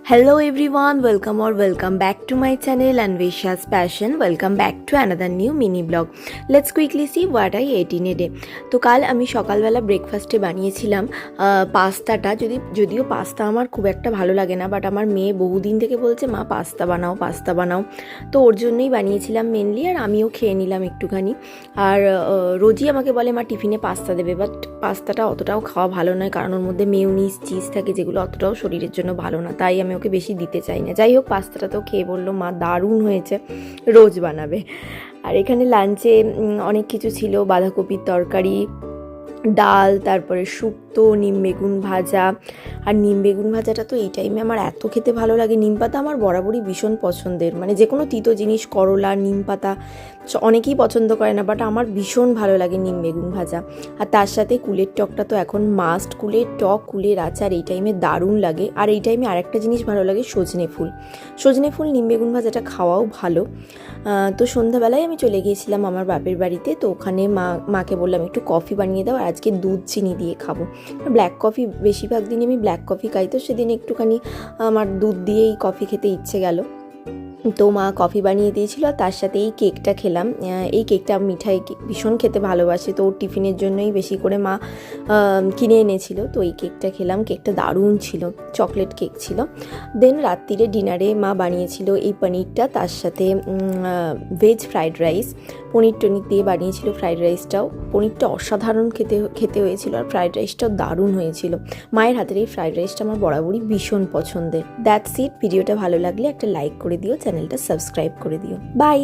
Hello everyone, welcome back to my channel Anvesha's Passion. Welcome back to another new mini blog. Let's quickly see what I ate in a day. তো কাল আমি সকালবেলা ব্রেকফাস্টে বানিয়েছিলাম পাস্তাটা। যদিও pasta আমার খুব একটা ভালো লাগে না, বাট আমার মেয়ে বহুদিন থেকে বলছে মা পাস্তা বানাও, তো ওর জন্যই বানিয়েছিলাম মেনলি, আর আমিও খেয়ে নিলাম একটুখানি। আর রোজই আমাকে বলে মা টিফিনে পাস্তা দেবে, বাট পাস্তাটা অতটাও খাওয়া ভালো নয়, কারণ ওর মধ্যে মেয়োনিজ চিজ থাকে যেগুলো অতটাও শরীরের জন্য ভালো না, তাই আমি ওকে বেশি দিতে চাই না। যাই হোক, পাস্তাটা তো খেয়ে বললো মা দারুণ হয়েছে, রোজ বানাবে। আর এখানে লাঞ্চে অনেক কিছু ছিল, বাঁধাকপির তরকারি, ডাল, তারপরে শুক্তো, নিম বেগুন ভাজা। আর নিম বেগুন ভাজাটা তো এই টাইমে আমার এত খেতে ভালো লাগে। নিম পাতা আমার বরাবরই ভীষণ পছন্দের, মানে যে কোনো তিতো জিনিস, করলা, নিম পাতা অনেকেই পছন্দ করে না, বাট আমার ভীষণ ভালো লাগে নিম বেগুন ভাজা। আর তার সাথে কুলের টকটা তো এখন মাস্ট, কুলের টক, কুলের আচার এই টাইমে দারুণ লাগে। আর এই টাইমে আরেকটা জিনিস ভালো লাগে, সজনে ফুল নিম বেগুন ভাজাটা খাওয়াও ভালো। তো সন্ধ্যাবেলায় আমি চলে গিয়েছিলাম আমার বাপের বাড়িতে, তো ওখানে মাকে বললাম একটু কফি বানিয়ে দাও, আর আজকে দুধ চিনি দিয়ে খাবো। ব্ল্যাক কফি বেশিরভাগ দিন আমি ব্ল্যাক কফি খাই, তো সেদিন একটুখানি আমার দুধ দিয়েই কফি খেতে ইচ্ছে গেল, তো মা কফি বানিয়ে দিয়েছিল। আর তার সাথে এই কেকটা খেলাম। এই কেকটা মিঠাই ভীষণ খেতে ভালোবাসে, তো ওর টিফিনের জন্যই বেশি করে মা কিনে এনেছিল, তো এই কেকটা খেলাম। কেকটা দারুণ ছিল, চকলেট কেক ছিল। দেন রাত্রিরে ডিনারে মা বানিয়েছিল এই পনিরটা, তার সাথে ভেজ ফ্রাইড রাইস, পনির টনির দিয়ে বানিয়েছিল ফ্রাইড রাইসটাও। পনিরটা অসাধারণ খেতে হয়েছিল, আর ফ্রাইড রাইসটাও দারুণ হয়েছিল। মায়ের হাতের এই ফ্রাইড রাইসটা আমার বরাবরই ভীষণ পছন্দের। That's it. ভিডিওটা ভালো লাগলে একটা লাইক করে দিও, চ্যানেলটা সাবস্ক্রাইব করে দিও। বাই।